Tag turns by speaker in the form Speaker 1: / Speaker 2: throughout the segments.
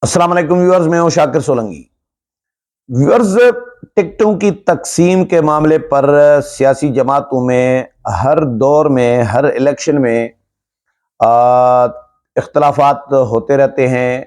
Speaker 1: अस्सलाम वालेकुम व्यूअर्स, मैं हूं शाकिर सोलंकी। व्यूअर्स, टिकटों की तकसीम के मामले पर सियासी जमातों में हर दौर में, हर इलेक्शन में आ, इख्तलाफात होते रहते हैं।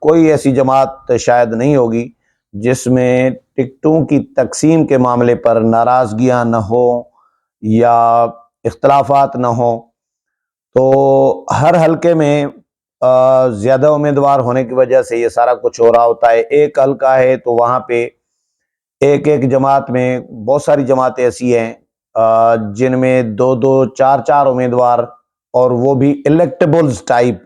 Speaker 1: कोई ऐसी जमात शायद नहीं होगी जिसमें टिकटों की तकसीम के मामले पर नाराज़गियां न हो या इख्तलाफात न हो। तो हर हलके में ज़्यादा उम्मीदवार होने की वजह से ये सारा कुछ हो रहा होता है। एक हलका है तो वहाँ पे एक एक जमात में बहुत सारी जमातें ऐसी हैं जिनमें दो दो चार चार उम्मीदवार, और वो भी इलेक्टेबल्स टाइप,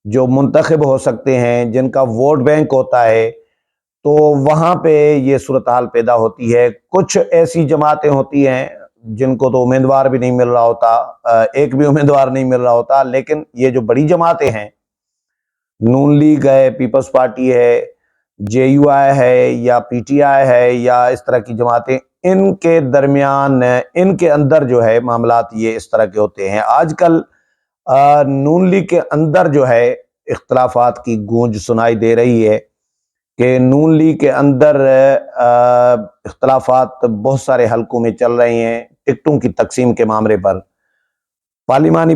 Speaker 1: जो मुंतखब हो सकते हैं, जिनका वोट बैंक होता है। तो वहाँ पे ये सूरत हाल पैदा होती है। कुछ ऐसी जमातें होती हैं जिनको तो उम्मीदवार भी नहीं मिल रहा होता, एक भी उम्मीदवार नहीं मिल रहा होता। लेकिन ये जो बड़ी जमातें हैं, नून लीग है, पीपल्स पार्टी है, जेयूआई है या पीटीआई है या इस तरह की जमातें, इनके दरमियान, इनके अंदर जो है मामलात ये इस तरह के होते हैं। आजकल नून लीग के अंदर जो है इख्तलाफात की गूंज सुनाई दे रही है कि नून लीग के अंदर इख्तलाफात बहुत सारे हलकों में चल रहे हैं टिकटों की तकसीम के मामले पर। पार्लिमानी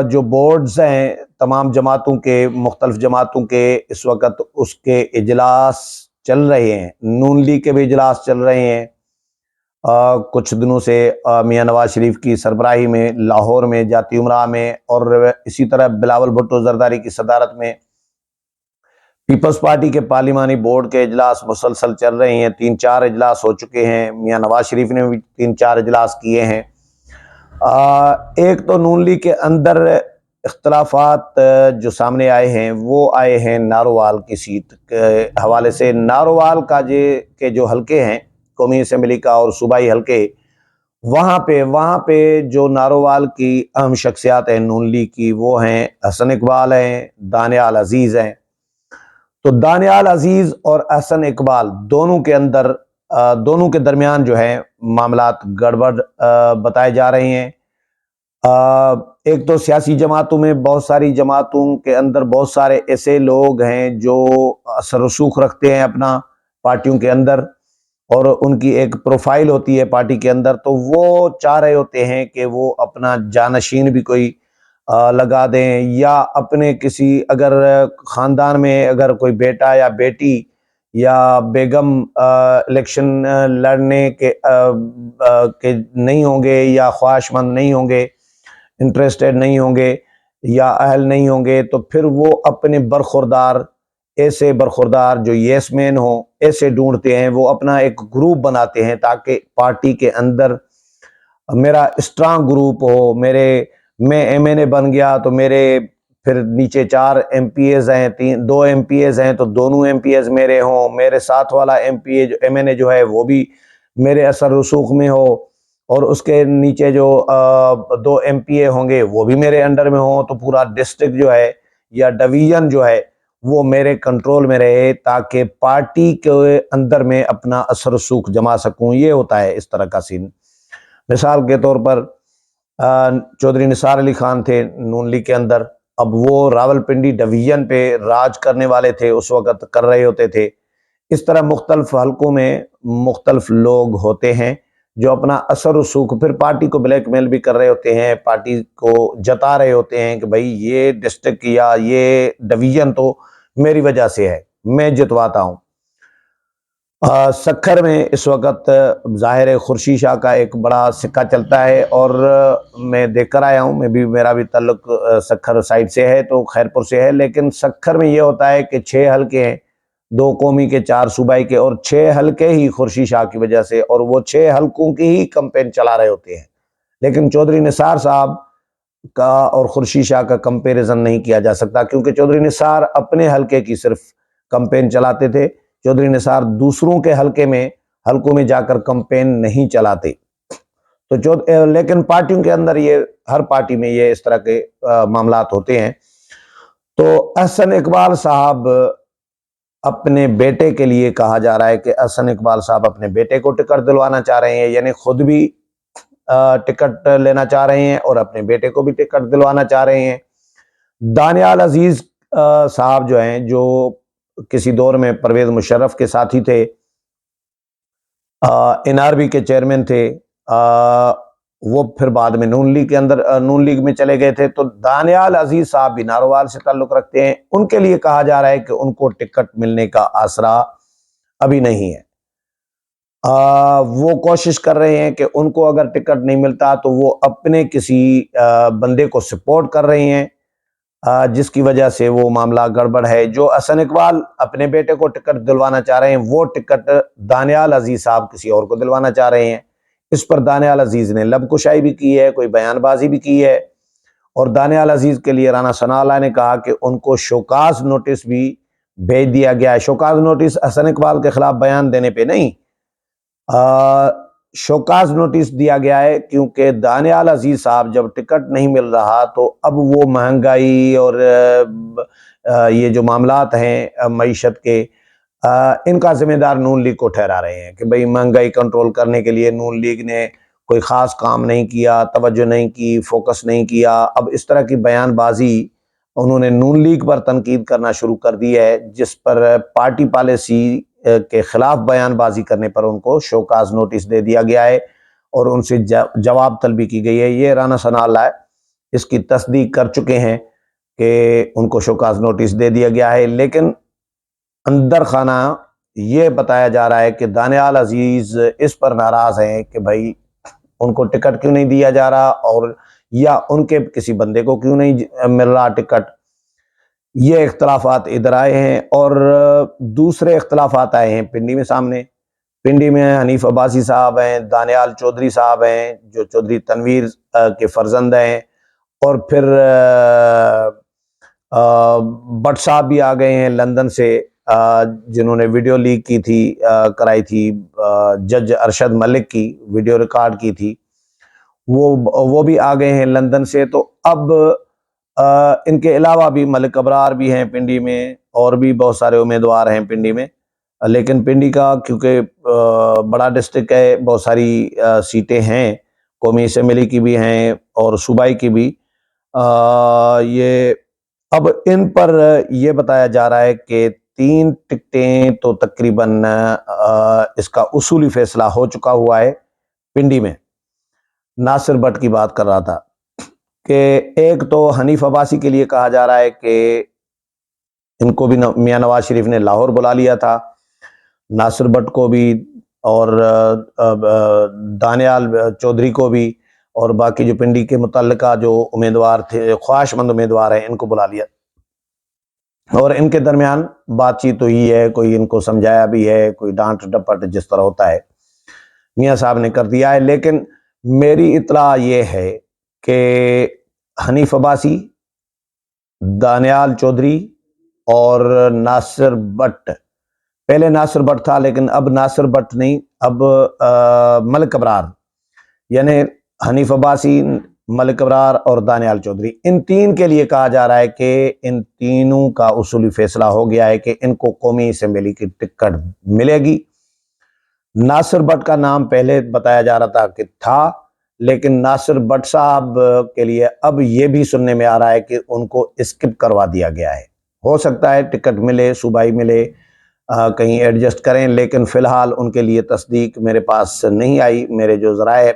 Speaker 1: जो बोर्ड्स हैं तमाम जमातों के, मुख्तलिफ जमातों के, इस वक्त उसके इजलास चल रहे हैं। नून लीग के भी इजलास चल रहे हैं। कुछ दिनों से मियां नवाज शरीफ की सरबराही में लाहौर में, जाती उमराह में, और इसी तरह बिलावल भुट्टो जरदारी की सदारत में पीपल्स पार्टी के पार्लिमानी बोर्ड के इजलास मुसलसल चल रहे हैं। 3-4 इजलास हो चुके हैं। मियां नवाज शरीफ ने भी 3-4 इजलास किए हैं। एक तो नून लीग के अंदर इख्तलाफात जो सामने आए हैं वो आए हैं नारोवाल की सीट के हवाले से। नारोवाल का के जो हलके हैं, कौमी असम्बली का और सूबाई हलके, वहाँ पे जो नारोवाल की अहम शख्सियात हैं नून लीग की, वो हैं हसन इकबाल हैं, दानियाल अजीज़ हैं। तो दानियाल अजीज़ और हसन इकबाल दोनों के अंदर, दोनों के दरमियान जो है मामलात गड़बड़ बताए जा रहे हैं। एक तो सियासी जमातों में, बहुत सारी जमातों के अंदर बहुत सारे ऐसे लोग हैं जो असर रसूख रखते हैं अपना पार्टियों के अंदर, और उनकी एक प्रोफाइल होती है पार्टी के अंदर। तो वो चाह रहे होते हैं कि वो अपना जानशीन भी कोई लगा दें, या अपने किसी, अगर ख़ानदान में अगर कोई बेटा या बेटी या बेगम इलेक्शन लड़ने के नहीं होंगे या ख्वाहिशमंद नहीं होंगे, इंटरेस्टेड नहीं होंगे या अहल नहीं होंगे, तो फिर वो अपने बरखुरदार, ऐसे बरखुरदार जो येस मैन हो, ऐसे ढूंढते हैं। वो अपना एक ग्रुप बनाते हैं ताकि पार्टी के अंदर मेरा स्ट्रांग ग्रुप हो। मैं एमएनए बन गया तो मेरे फिर नीचे 4 एमपीएज हैं, 2 एमपीएज हैं तो दोनों एमपीएज मेरे हों। मेरे साथ वाला एमपीए जो एमएनए जो है वो भी मेरे असर रसूख में हो, और उसके नीचे जो 2 एमपीए होंगे वो भी मेरे अंडर में हो। तो पूरा डिस्ट्रिक्ट जो है या डिवीजन जो है वो मेरे कंट्रोल में रहे, ताकि पार्टी के अंदर में अपना असर रसूख जमा सकूं। ये होता है इस तरह का सीन। मिसाल के तौर पर चौधरी निसार अली खान थे नून लीग के अंदर। अब वो रावलपिंडी डिवीजन पे राज करने वाले थे, उस वक्त कर रहे होते थे। इस तरह मुख्तलिफ हलकों में मुख्तलिफ लोग होते हैं जो अपना असर रसूख फिर पार्टी को ब्लैकमेल भी कर रहे होते हैं, पार्टी को जता रहे होते हैं कि भाई ये डिस्ट्रिक्ट या ये डिवीजन तो मेरी वजह से है, मैं जितवाता हूँ। सक्खर में इस वक्त ज़ाहिर है खुर्शीद शाह का एक बड़ा सिक्का चलता है, और मैं देख कर आया हूँ। मैं भी, मेरा भी ताल्लुक सक्खर साइड से है, तो खैरपुर से है। लेकिन सक्खर में ये होता है कि 6 हलके हैं, 2 कौमी के, 4 सूबाई के, और 6 हलके ही खुर्शीद शाह की वजह से, और वो 6 हलकों की ही कंपेन चला रहे होते हैं। लेकिन चौधरी निसार साहब का और खुर्शीद शाह का कंपेरिजन नहीं किया जा सकता, क्योंकि चौधरी निसार अपने हलके की सिर्फ कंपेन चलाते थे। चौधरी निसार दूसरों के हलकों में जाकर कंपेन नहीं चलाते। तो लेकिन पार्टियों के अंदर ये, हर पार्टी में ये इस तरह के मामलात होते हैं। तो अहसन इकबाल साहब, अपने बेटे के लिए कहा जा रहा है कि अहसन इकबाल साहब अपने बेटे को टिकट दिलवाना चाह रहे हैं, यानी खुद भी टिकट लेना चाह रहे हैं और अपने बेटे को भी टिकट दिलवाना चाह रहे हैं। दानियाल अजीज साहब जो हैं, जो किसी दौर में परवेज मुशर्रफ के साथी थे, NRB के चेयरमैन थे, वो फिर बाद में नून लीग के अंदर नून लीग में चले गए थे। तो दानियाल अजीज साहब भी नारोवाल से ताल्लुक रखते हैं। उनके लिए कहा जा रहा है कि उनको टिकट मिलने का आसरा अभी नहीं है। वो कोशिश कर रहे हैं कि उनको अगर टिकट नहीं मिलता तो वो अपने किसी बंदे को सपोर्ट कर रहे हैं, जिसकी वजह से वो मामला गड़बड़ है। जो हसन इकबाल अपने बेटे को टिकट दिलवाना चाह रहे हैं, वो टिकट दानियाल अजीज साहब किसी और को दिलवाना चाह रहे हैं। इस पर दानियाल अजीज ने लबकुशाई भी की है, कोई बयानबाजी भी की है। और दानियाल अजीज के लिए राना सनाउल्लाह ने कहा कि उनको शोकाज नोटिस भी भेज दिया गया है। शोकाज नोटिस हसन इकबाल के खिलाफ बयान देने पे नहीं, शोकाज नोटिस दिया गया है, क्योंकि दानियाल अजीज साहब जब टिकट नहीं मिल रहा तो अब वो महंगाई और ये जो मामलात हैं मईशत के, इनका जिम्मेदार नून लीग को ठहरा रहे हैं कि भाई महंगाई कंट्रोल करने के लिए नून लीग ने कोई ख़ास काम नहीं किया, तवज्जो नहीं की, फोकस नहीं किया। अब इस तरह की बयानबाजी उन्होंने नून लीग पर तनकीद करना शुरू कर दी है, जिस पर पार्टी पॉलिसी के खिलाफ बयानबाजी करने पर उनको शोकाज नोटिस दे दिया गया है और उनसे जवाब तलबी की गई है। ये राना सनाउल्लाह इसकी तस्दीक कर चुके हैं कि उनको शोकाज नोटिस दे दिया गया है। लेकिन अंदर खाना ये बताया जा रहा है कि दानियाल अजीज इस पर नाराज हैं कि भाई उनको टिकट क्यों नहीं दिया जा रहा, और या उनके किसी बंदे को क्यों नहीं मिल रहा टिकट। ये इख्तलाफात इधर आए हैं। और दूसरे इख्तलाफात आए हैं पिंडी में सामने। पिंडी में हनीफ अब्बासी साहब हैं, दानियाल चौधरी साहब हैं जो चौधरी तनवीर के फर्जंद हैं, और फिर भट्ट साहब भी आ गए हैं लंदन से, जिन्होंने वीडियो लीक की थी, कराई थी, जज अरशद मलिक की वीडियो रिकॉर्ड की थी, वो भी आ गए हैं लंदन से। तो अब इनके अलावा भी मलिक अबरार भी हैं पिंडी में, और भी बहुत सारे उम्मीदवार हैं पिंडी में। लेकिन पिंडी का क्योंकि बड़ा डिस्ट्रिक्ट है, बहुत सारी सीटें हैं, कौमी असम्बली की भी हैं और सूबाई की भी। ये अब इन पर यह बताया जा रहा है कि 3 टिकटें तो तकरीबन इसका उसूली फैसला हो चुका हुआ है पिंडी में। नासिर भट्ट की बात कर रहा था कि एक तो हनीफ अब्बासी के लिए कहा जा रहा है कि इनको भी मियां नवाज शरीफ ने लाहौर बुला लिया था, नासिर भट्ट को भी और दानियाल चौधरी को भी, और बाकी जो पिंडी के मुतल्लिका जो उम्मीदवार थे, ख्वाहिशमंद उम्मीदवार हैं, इनको बुला लिया। और इनके दरमियान बातचीत हुई है, कोई इनको समझाया भी है, कोई डांट डपट जिस तरह होता है मियाँ साहब ने कर दिया है। लेकिन मेरी इत्तला ये है कि हनीफ अब्बासी, दानियाल चौधरी और नासिर भट्ट, पहले नासिर भट्ट था लेकिन अब नासिर भट्ट नहीं, अब मलिक अबरार, यानी हनीफ अब्बासी, मलिक अबरार और दानियाल चौधरी, इन 3 के लिए कहा जा रहा है कि इन तीनों का उसूली फैसला हो गया है कि इनको कौमी असम्बली की टिकट मिलेगी। नासिर भट्ट का नाम पहले बताया जा रहा था कि था, लेकिन नासिर भट्ट साहब के लिए अब ये भी सुनने में आ रहा है कि उनको स्किप करवा दिया गया है। हो सकता है टिकट मिले, सूबाई मिले, कहीं एडजस्ट करें, लेकिन फ़िलहाल उनके लिए तस्दीक मेरे पास नहीं आई। मेरे जो ज़राए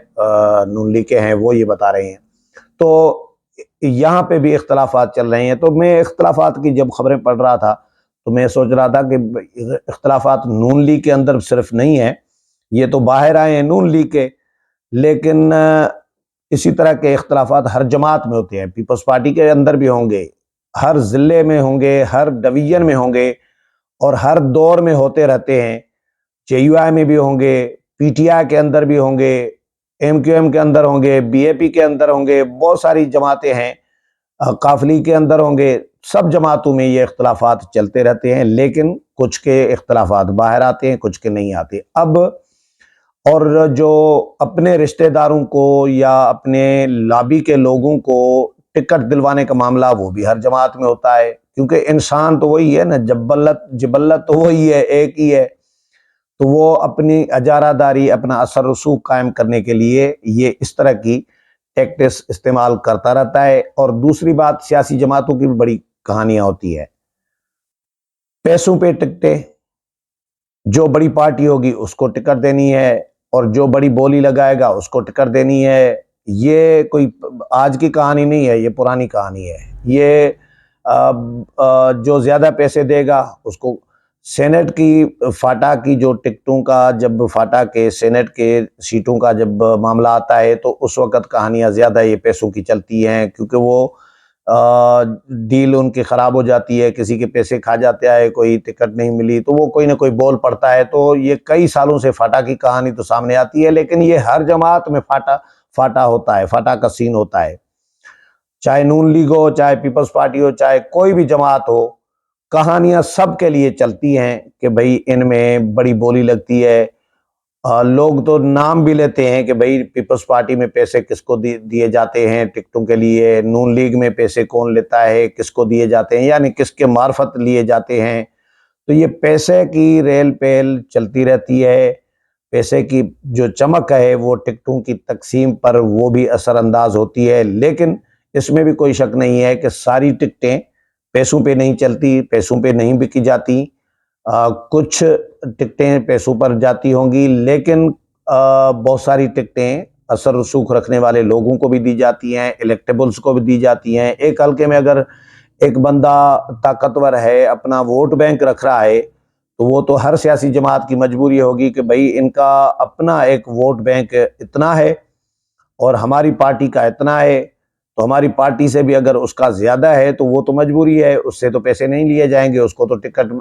Speaker 1: नून लीग के हैं वो ये बता रहे हैं। तो यहाँ पे भी इख्तलाफात चल रहे हैं। तो मैं इख्तलाफात की जब खबरें पढ़ रहा था तो मैं सोच रहा था कि इख्तलाफात नून लीग के अंदर सिर्फ नहीं है, ये तो बाहर आए हैं नून लीग के, लेकिन इसी तरह के इख्तलाफात हर जमात में होते हैं। पीपल्स पार्टी के अंदर भी होंगे, हर ज़िले में होंगे, हर डिवीज़न में होंगे, और हर दौर में होते रहते हैं। JUI में भी होंगे, PTI के अंदर भी होंगे, MQM के अंदर होंगे, BAP के अंदर होंगे, बहुत सारी जमातें हैं, काफली के अंदर होंगे। सब जमातों में ये इख्तलाफात चलते रहते हैं, लेकिन कुछ के इख्तलाफात बाहर आते हैं, कुछ के नहीं आते। अब और जो अपने रिश्तेदारों को या अपने लॉबी के लोगों को टिकट दिलवाने का मामला, वो भी हर जमात में होता है, क्योंकि इंसान तो वही है ना, जबल्लत तो वही है, एक ही है। तो वो अपनी अजारादारी, अपना असर रसूख कायम करने के लिए ये इस तरह की टैक्टिक्स इस्तेमाल करता रहता है। और दूसरी बात, सियासी जमातों की भी बड़ी कहानियां होती है। पैसों पे टिकटें, जो बड़ी पार्टी होगी उसको टिकट देनी है और जो बड़ी बोली लगाएगा उसको टिकट देनी है। ये कोई आज की कहानी नहीं है, ये पुरानी कहानी है। ये जो ज़्यादा पैसे देगा उसको सेनेट की फाटा की जो टिकटों का, जब फाटा के सेनेट के सीटों का जब मामला आता है तो उस वक़्त कहानियाँ ज़्यादा ये पैसों की चलती हैं, क्योंकि वो डील उनकी ख़राब हो जाती है, किसी के पैसे खा जाते हैं, कोई टिकट नहीं मिली तो वो कोई ना कोई बोल पड़ता है। तो ये कई सालों से फाटा की कहानी तो सामने आती है, लेकिन ये हर जमात में फाटा फाटा होता है, फाटा का सीन होता है। चाहे नून लीग हो, चाहे पीपल्स पार्टी हो, चाहे कोई भी जमात हो, कहानियां सबके लिए चलती हैं कि भाई इनमें बड़ी बोली लगती है। लोग तो नाम भी लेते हैं कि भाई पीपल्स पार्टी में पैसे किसको दिए जाते हैं टिकटों के लिए, नून लीग में पैसे कौन लेता है, किसको दिए जाते हैं, यानी किसके मार्फत लिए जाते हैं। तो ये पैसे की रेल पेल चलती रहती है। पैसे की जो चमक है वो टिकटों की तकसीम पर वो भी असरअंदाज होती है, लेकिन इसमें भी कोई शक नहीं है कि सारी टिकटें पैसों पे नहीं चलती, पैसों पे नहीं बिकी जाती। कुछ टिकटें पैसों पर जाती होंगी, लेकिन बहुत सारी टिकटें असर रसूख रखने वाले लोगों को भी दी जाती हैं, इलेक्टेबल्स को भी दी जाती हैं। एक हल्के में अगर एक बंदा ताकतवर है, अपना वोट बैंक रख रहा है, तो वो तो हर सियासी जमात की मजबूरी होगी कि भाई इनका अपना एक वोट बैंक इतना है और हमारी पार्टी का इतना है, तो हमारी पार्टी से भी अगर उसका ज़्यादा है तो वो तो मजबूरी है, उससे तो पैसे नहीं लिए जाएंगे, उसको तो टिकट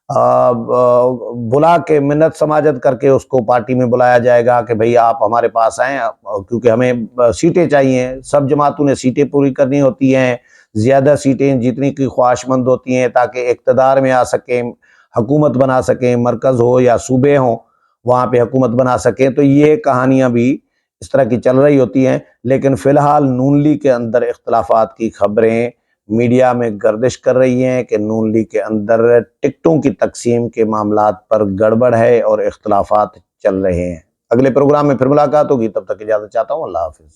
Speaker 1: बुला के मिन्नत समाजत करके उसको पार्टी में बुलाया जाएगा कि भाई आप हमारे पास आएँ, क्योंकि हमें सीटें चाहिए। सब जमातों ने सीटें पूरी करनी होती हैं, ज़्यादा सीटें जीतने की ख्वाहिशमंद होती हैं ताकि इक़्तिदार में आ सकें, हुकूमत बना सकें, मरकज़ हो या सूबे हों, वहाँ पे हुकूमत बना सकें। तो ये कहानियाँ भी इस तरह की चल रही होती हैं। लेकिन फ़िलहाल नून लीग के अंदर इख्तलाफात की खबरें मीडिया में गर्दिश कर रही हैं कि नून लीग के अंदर टिकटों की तकसीम के मामलात पर गड़बड़ है और इख्तलाफात चल रहे हैं। अगले प्रोग्राम में फिर मुलाकात होगी, तब तक इजाज़त चाहता हूँ। अल्लाह हाफ़िज़।